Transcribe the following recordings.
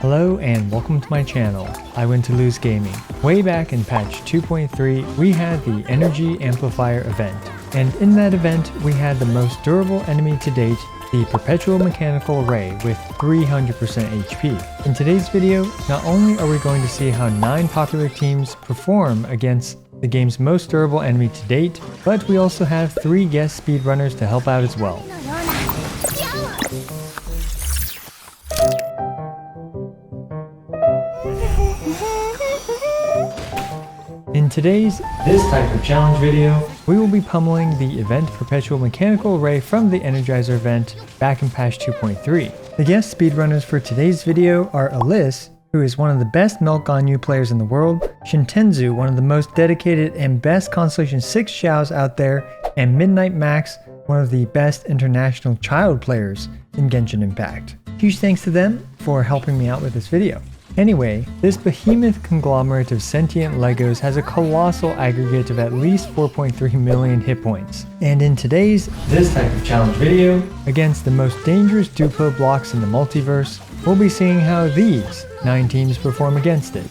Hello and welcome to my channel, I Win to Lose Gaming. Way back in patch 2.3, we had the Energy Amplifier event. And in that event, we had the most durable enemy to date, the Perpetual Mechanical Array with 300% HP. In today's video, not only are we going to see how 9 popular teams perform against the game's most durable enemy to date, but we also have 3 guest speedrunners to help out as well. In today's This Type of Challenge video, we will be pummeling the event Perpetual Mechanical Array from the Energizer event back in patch 2.3. The guest speedrunners for today's video are Aliss, who is one of the best Melt Ganyu players in the world, Shintenzu, one of the most dedicated and best Constellation 6 Xiaos out there, and Midnight Max, one of the best international Childe players in Genshin Impact. Huge thanks to them for helping me out with this video. Anyway, this behemoth conglomerate of sentient Legos has a colossal aggregate of at least 4.3 million hit points. And in today's This Type of Challenge video, against the most dangerous Duplo blocks in the multiverse, we'll be seeing how these 9 teams perform against it.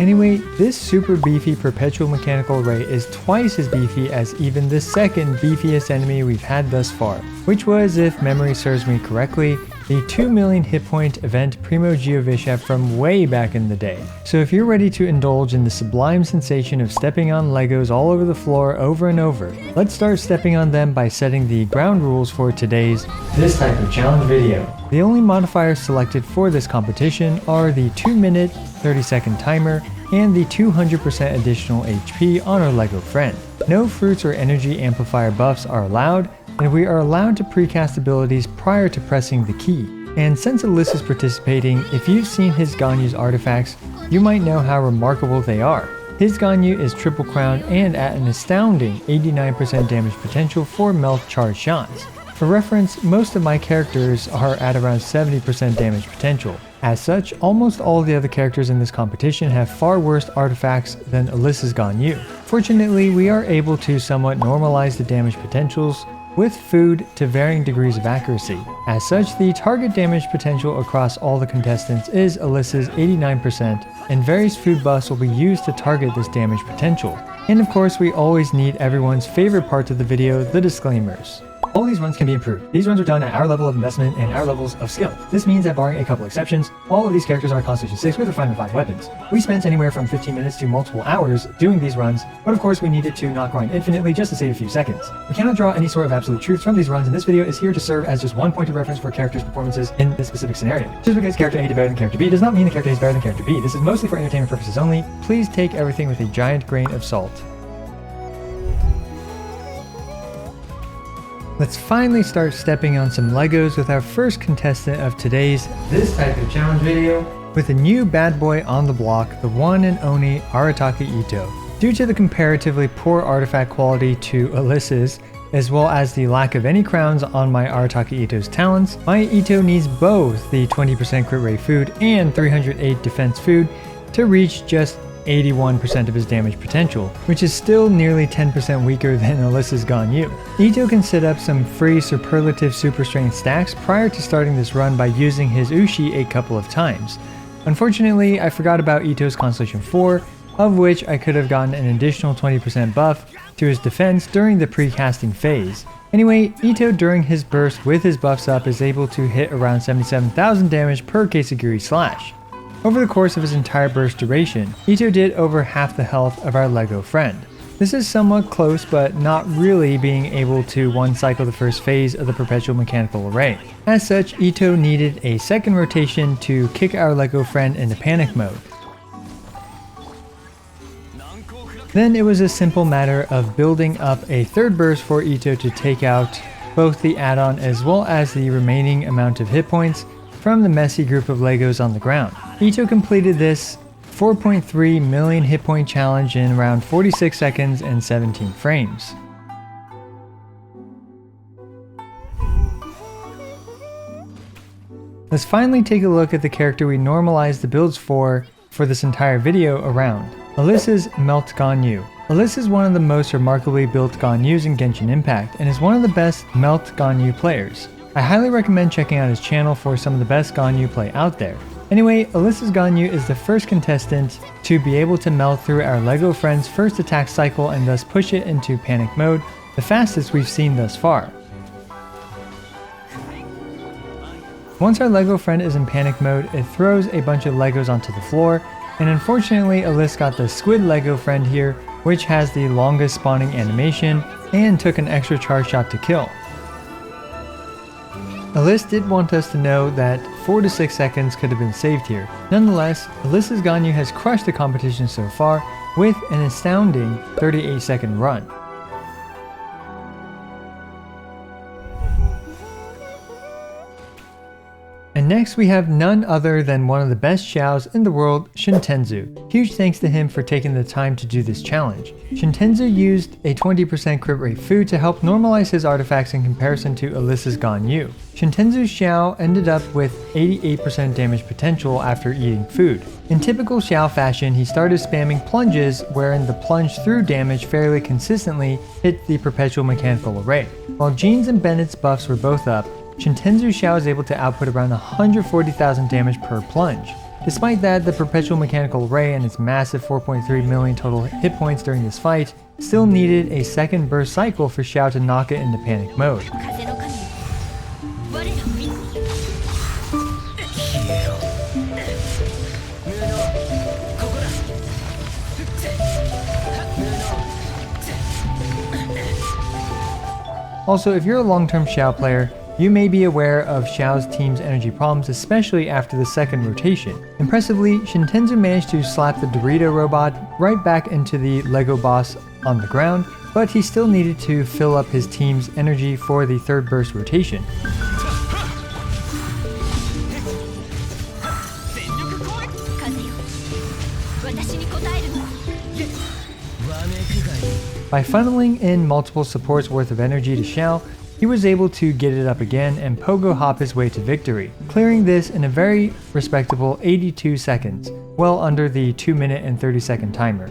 Anyway, this super beefy Perpetual Mechanical Array is twice as beefy as even the second beefiest enemy we've had thus far, which was, if memory serves me correctly, the 2 million hit point event Primo Giovisha from way back in the day. So if you're ready to indulge in the sublime sensation of stepping on Legos all over the floor over and over, let's start stepping on them by setting the ground rules for today's This Type of Challenge video. The only modifiers selected for this competition are the 2-minute, 30-second timer, and the 200% additional HP on our Lego friend. No fruits or energy amplifier buffs are allowed, and we are allowed to precast abilities prior to pressing the key. And since Aliss is participating, if you've seen his Ganyu's artifacts, you might know how remarkable they are. His Ganyu is triple crowned and at an astounding 89% damage potential for melt charge shots. For reference, most of my characters are at around 70% damage potential. As such, almost all the other characters in this competition have far worse artifacts than Aliss's Ganyu. Fortunately, we are able to somewhat normalize the damage potentials with food to varying degrees of accuracy. As such, the target damage potential across all the contestants is Aliss's 89%, and various food buffs will be used to target this damage potential. And of course, we always need everyone's favorite part of the video, the disclaimers. All these runs can be improved. These runs are done at our level of investment and our levels of skill. This means that barring a couple exceptions, all of these characters are Constellation 6 with refinement 5 weapons. We spent anywhere from 15 minutes to multiple hours doing these runs, but of course we needed to not grind infinitely just to save a few seconds. We cannot draw any sort of absolute truth from these runs, and this video is here to serve as just one point of reference for characters' performances in this specific scenario. Just because character A did better than character B does not mean the character A is better than character B. This is mostly for entertainment purposes only. Please take everything with a giant grain of salt. Let's finally start stepping on some Legos with our first contestant of today's This Type of Challenge video, with a new bad boy on the block, the one and only Arataki Itto. Due to the comparatively poor artifact quality to Aliss's, as well as the lack of any crowns on my Arataki Itto's talents, my Itto needs both the 20% crit rate food and 308 defense food to reach just 81% of his damage potential, which is still nearly 10% weaker than Aliss's Ganyu. Itto can set up some free superlative super strength stacks prior to starting this run by using his Ushi a couple of times. Unfortunately, I forgot about Itto's Constellation 4, of which I could have gotten an additional 20% buff to his defense during the pre-casting phase. Anyway, Itto during his burst with his buffs up is able to hit around 77,000 damage per Kesagiri slash. Over the course of his entire burst duration, Itto did over half the health of our Lego friend. This is somewhat close, but not really being able to one-cycle the first phase of the Perpetual Mechanical Array. As such, Itto needed a second rotation to kick our Lego friend into panic mode. Then it was a simple matter of building up a third burst for Itto to take out both the add-on as well as the remaining amount of hit points from the messy group of Legos on the ground. Itto completed this 4.3 million hit point challenge in around 46 seconds and 17 frames. Let's finally take a look at the character we normalized the builds for this entire video around. Aliss's Melt Ganyu. Aliss is one of the most remarkably built Ganyus in Genshin Impact and is one of the best Melt Ganyu players. I highly recommend checking out his channel for some of the best Ganyu play out there. Anyway, Aliss's Ganyu is the first contestant to be able to melt through our LEGO friend's first attack cycle and thus push it into panic mode, the fastest we've seen thus far. Once our LEGO friend is in panic mode, it throws a bunch of LEGOs onto the floor, and unfortunately Aliss got the squid LEGO friend here, which has the longest spawning animation and took an extra charge shot to kill. Aliss did want us to know that 4 to 6 seconds could have been saved here. Nonetheless, Aliss's Ganyu has crushed the competition so far with an astounding 38-second run. And next we have none other than one of the best Xiaos in the world, Shintenzu. Huge thanks to him for taking the time to do this challenge. Shintenzu used a 20% crit rate food to help normalize his artifacts in comparison to Aliss's Ganyu. Shintenzu's Xiao ended up with 88% damage potential after eating food. In typical Xiao fashion, he started spamming plunges wherein the plunge through damage fairly consistently hit the perpetual mechanical array. While Jean's and Bennett's buffs were both up, Shintenzu Xiao is able to output around 140,000 damage per plunge. Despite that, the perpetual mechanical array and its massive 4.3 million total hit points during this fight still needed a second burst cycle for Xiao to knock it into panic mode. Also, if you're a long-term Xiao player, you may be aware of Xiao's team's energy problems, especially after the second rotation. Impressively, Shintenzu managed to slap the Dorito robot right back into the LEGO boss on the ground, but he still needed to fill up his team's energy for the third burst rotation. By funneling in multiple supports worth of energy to Xiao, he was able to get it up again and pogo hop his way to victory, clearing this in a very respectable 82 seconds, well under the 2 minute and 30 second timer.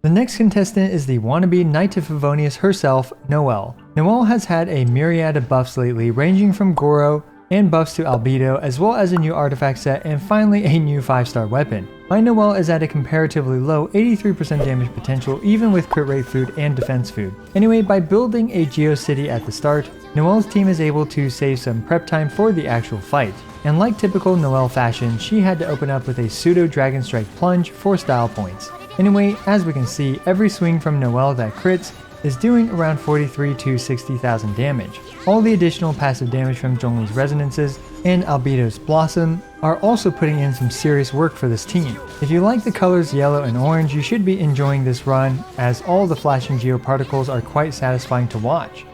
The next contestant is the wannabe Knight to Favonius herself, Noelle. Noelle has had a myriad of buffs lately, ranging from Goro and buffs to Albedo, as well as a new artifact set and finally a new 5-star weapon. My Noelle is at a comparatively low 83% damage potential even with crit rate food and defense food. Anyway, by building a Geocity at the start, Noelle's team is able to save some prep time for the actual fight. And like typical Noelle fashion, she had to open up with a pseudo Dragon Strike plunge for style points. Anyway, as we can see, every swing from Noelle that crits is doing around 43 to 60,000 damage. All the additional passive damage from Zhongli's Resonances and Albedo's Blossom are also putting in some serious work for this team. If you like the colors yellow and orange, you should be enjoying this run, as all the flashing geoparticles are quite satisfying to watch.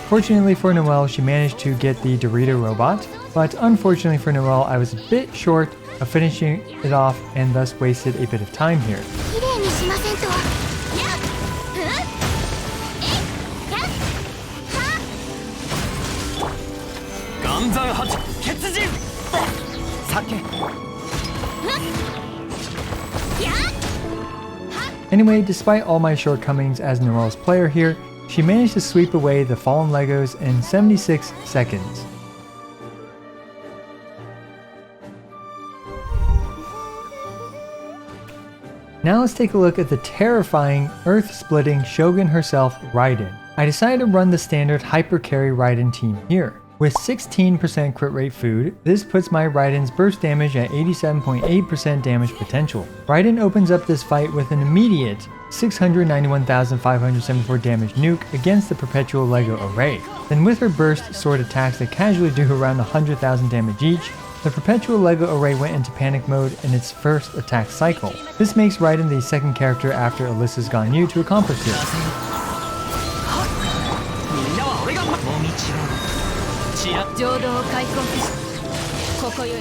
Fortunately for Noelle, she managed to get the Dorito robot, but unfortunately for Noelle, I was a bit short of finishing it off and thus wasted a bit of time here. Anyway, despite all my shortcomings as Noelle's player here, she managed to sweep away the fallen Legos in 76 seconds. Now let's take a look at the terrifying, earth-splitting Shogun herself, Raiden. I decided to run the standard Hyper Carry Raiden team here. With 16% crit rate food, this puts my Raiden's burst damage at 87.8% damage potential. Raiden opens up this fight with an immediate 691,574 damage nuke against the perpetual LEGO array. Then with her burst sword attacks that casually do around 100,000 damage each, the perpetual LEGO array went into panic mode in its first attack cycle. This makes Raiden the second character after Aliss's Ganyu to accomplish this.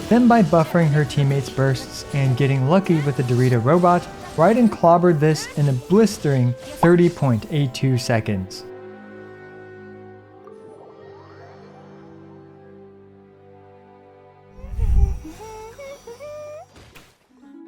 Then by buffering her teammates' bursts and getting lucky with the Dorito robot, Raiden clobbered this in a blistering 30.82 seconds.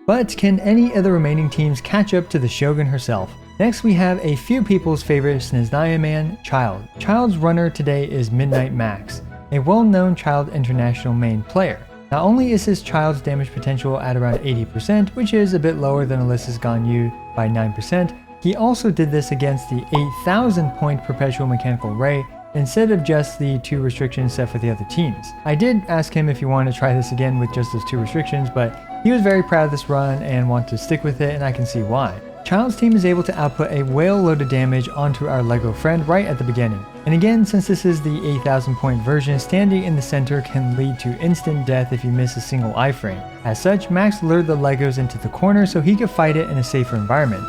But can any of the remaining teams catch up to the Shogun herself? Next we have a few people's favorite Snezhnaya man, Childe. Childe's runner today is Midnight Max, a well-known Childe International main player. Not only is his Childe's damage potential at around 80%, which is a bit lower than Aliss's Ganyu by 9%, he also did this against the 8,000 point Perpetual Mechanical Ray instead of just the 2 restrictions set for the other teams. I did ask him if he wanted to try this again with just those 2 restrictions, but he was very proud of this run and wanted to stick with it, and I can see why. Childe's team is able to output a whale load of damage onto our LEGO friend right at the beginning. And again, since this is the 8,000 point version, standing in the center can lead to instant death if you miss a single iframe. As such, Max lured the LEGOs into the corner so he could fight it in a safer environment.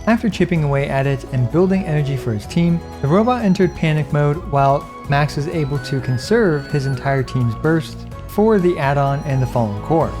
After chipping away at it and building energy for his team, the robot entered panic mode while Max was able to conserve his entire team's burst for the add-on and the fallen core.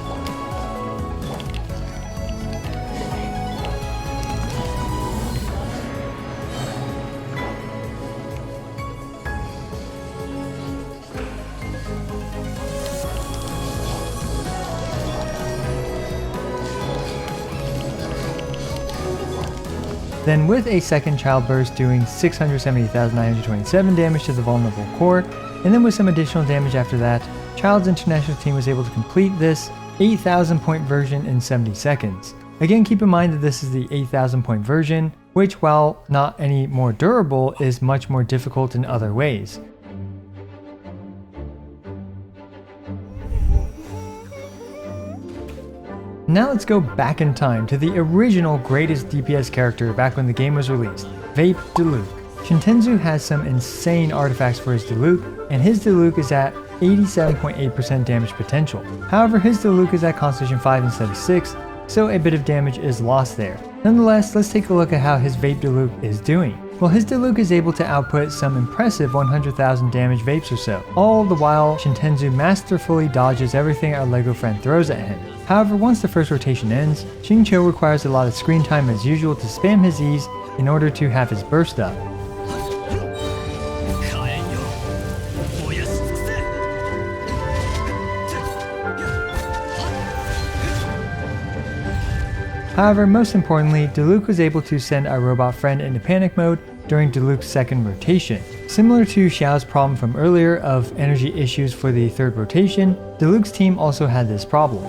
Then with a second Childe burst doing 670,927 damage to the vulnerable core, and then with some additional damage after that, Childe's international team was able to complete this 8,000 point version in 70 seconds. Again, keep in mind that this is the 8,000 point version, which while not any more durable, is much more difficult in other ways. Now let's go back in time to the original greatest DPS character back when the game was released, Vape Diluc. Shintenzu has some insane artifacts for his Diluc, and his Diluc is at 87.8% damage potential. However, his Diluc is at Constitution 5 instead of 6, so a bit of damage is lost there. Nonetheless, let's take a look at how his Vape Diluc is doing. Well, his Diluc is able to output some impressive 100,000 damage vapes or so, all the while Shintenzu masterfully dodges everything our LEGO friend throws at him. However, once the first rotation ends, Xingqiu requires a lot of screen time as usual to spam his E's in order to have his burst up. However, most importantly, Diluc was able to send our robot friend into panic mode during Diluc's second rotation. Similar to Xiao's problem from earlier of energy issues for the third rotation, Diluc's team also had this problem.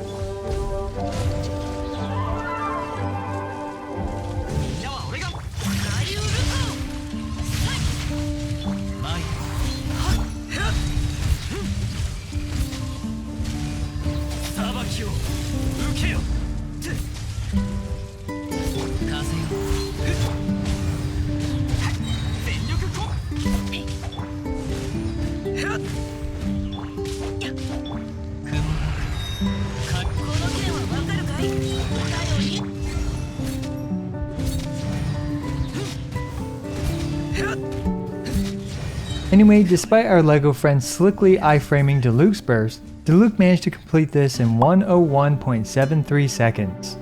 Anyway, despite our LEGO friend slickly iframing Diluc's burst, Diluc managed to complete this in 101.73 seconds.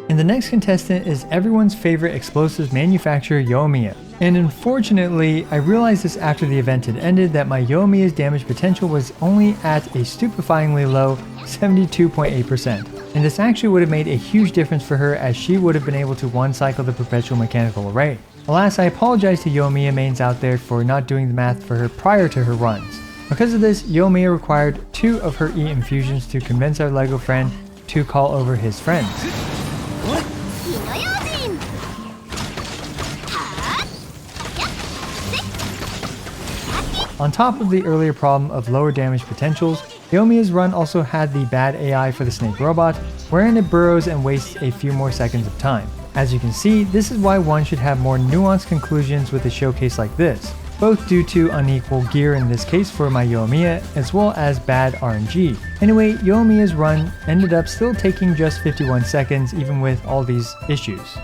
And the next contestant is everyone's favorite explosives manufacturer, Yoimiya. And unfortunately, I realized this after the event had ended that my Yoimiya's damage potential was only at a stupefyingly low 72.8%. And this actually would have made a huge difference for her as she would have been able to one-cycle the Perpetual Mechanical Array. Alas, I apologize to Yoimiya mains out there for not doing the math for her prior to her runs. Because of this, Yoimiya required 2 of her E infusions to convince our LEGO friend to call over his friends. On top of the earlier problem of lower damage potentials, Yoimiya's run also had the bad AI for the snake robot, wherein it burrows and wastes a few more seconds of time. As you can see, this is why one should have more nuanced conclusions with a showcase like this. both due to unequal gear in this case for my Yoimiya, as well as bad RNG. Anyway, Yoimiya's run ended up still taking just 51 seconds even with all these issues.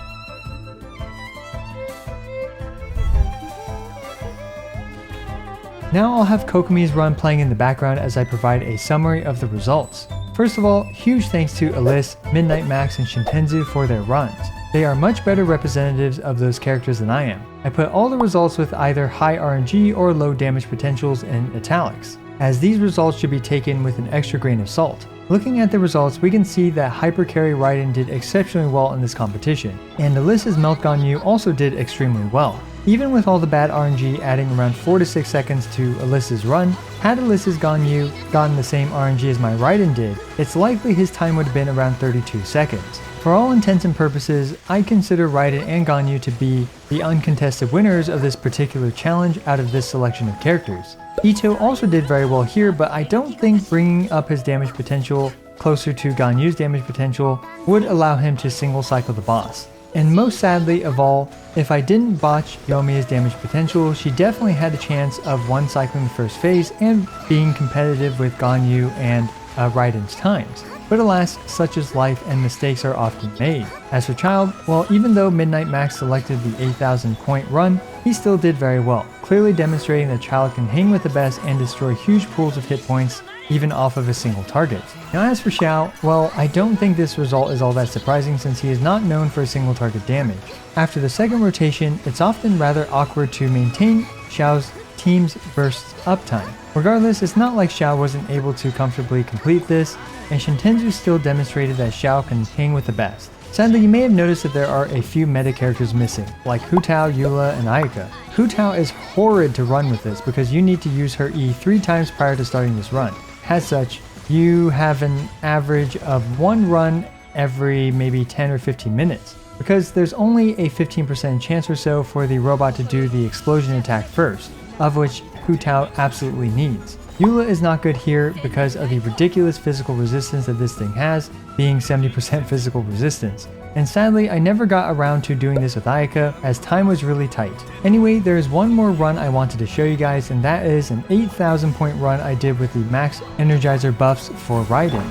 Now I'll have Kokomi's run playing in the background as I provide a summary of the results. First of all, huge thanks to Aliss, Midnight Max, and Shintenzu for their runs. They are much better representatives of those characters than I am. I put all the results with either high RNG or low damage potentials in italics, as these results should be taken with an extra grain of salt. Looking at the results, we can see that Hyper Carry Raiden did exceptionally well in this competition, and Aliss's Melt Ganyu also did extremely well. Even with all the bad RNG adding around 4 to 6 seconds to Aliss's run, had Aliss's Ganyu gotten the same RNG as my Raiden did, it's likely his time would have been around 32 seconds. For all intents and purposes, I consider Raiden and Ganyu to be the uncontested winners of this particular challenge out of this selection of characters. Itto also did very well here, but I don't think bringing up his damage potential closer to Ganyu's damage potential would allow him to single cycle the boss. And most sadly of all, if I didn't botch Yoimiya's damage potential, she definitely had a chance of one cycling the first phase and being competitive with Ganyu and Raiden's times. But alas, such is life and mistakes are often made. As for Childe, well, even though Midnight Max selected the 8,000 point run, he still did very well, clearly demonstrating that Childe can hang with the best and destroy huge pools of hit points even off of a single target. Now as for Xiao, well, I don't think this result is all that surprising since he is not known for single target damage. After the second rotation, it's often rather awkward to maintain Xiao's team's bursts uptime. Regardless, it's not like Xiao wasn't able to comfortably complete this, and Shintenzu still demonstrated that Xiao can hang with the best. Sadly, you may have noticed that there are a few meta characters missing, like Hu Tao, Eula, and Ayaka. Hu Tao is horrid to run with this because you need to use her E 3 times prior to starting this run. As such, you have an average of one run every maybe 10 or 15 minutes, because there's only a 15% chance or so for the robot to do the explosion attack first, of which Hu Tao absolutely needs. Eula is not good here because of the ridiculous physical resistance that this thing has, being 70% physical resistance. And sadly, I never got around to doing this with Ayaka as time was really tight. Anyway, there is one more run I wanted to show you guys, and that is an 8,000 point run I did with the max energizer buffs for Raiden.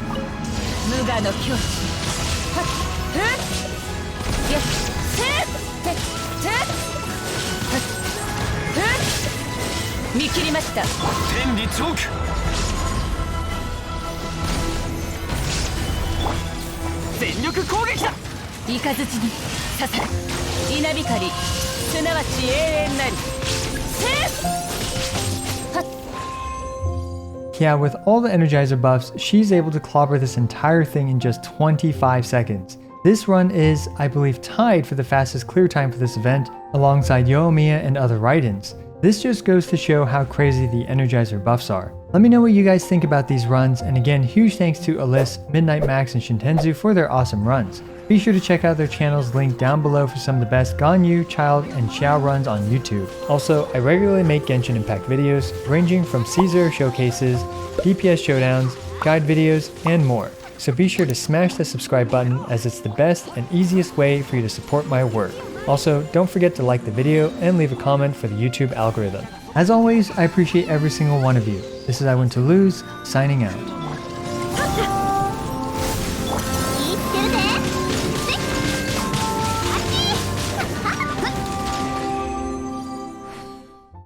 Yeah, with all the energizer buffs, she's able to clobber this entire thing in just 25 seconds. This run is, I believe, tied for the fastest clear time for this event, alongside Yoimiya and other Raidens. This just goes to show how crazy the energizer buffs are. Let me know what you guys think about these runs, and again, huge thanks to Aliss, Midnight Max, and Shintenzu for their awesome runs. Be sure to check out their channels linked down below for some of the best Ganyu, Childe, and Xiao runs on YouTube. Also, I regularly make Genshin Impact videos, ranging from Caesar showcases, DPS showdowns, guide videos, and more. So be sure to smash the subscribe button as it's the best and easiest way for you to support my work. Also, don't forget to like the video and leave a comment for the YouTube algorithm. As always, I appreciate every single one of you. This is I Win to Lose, signing out.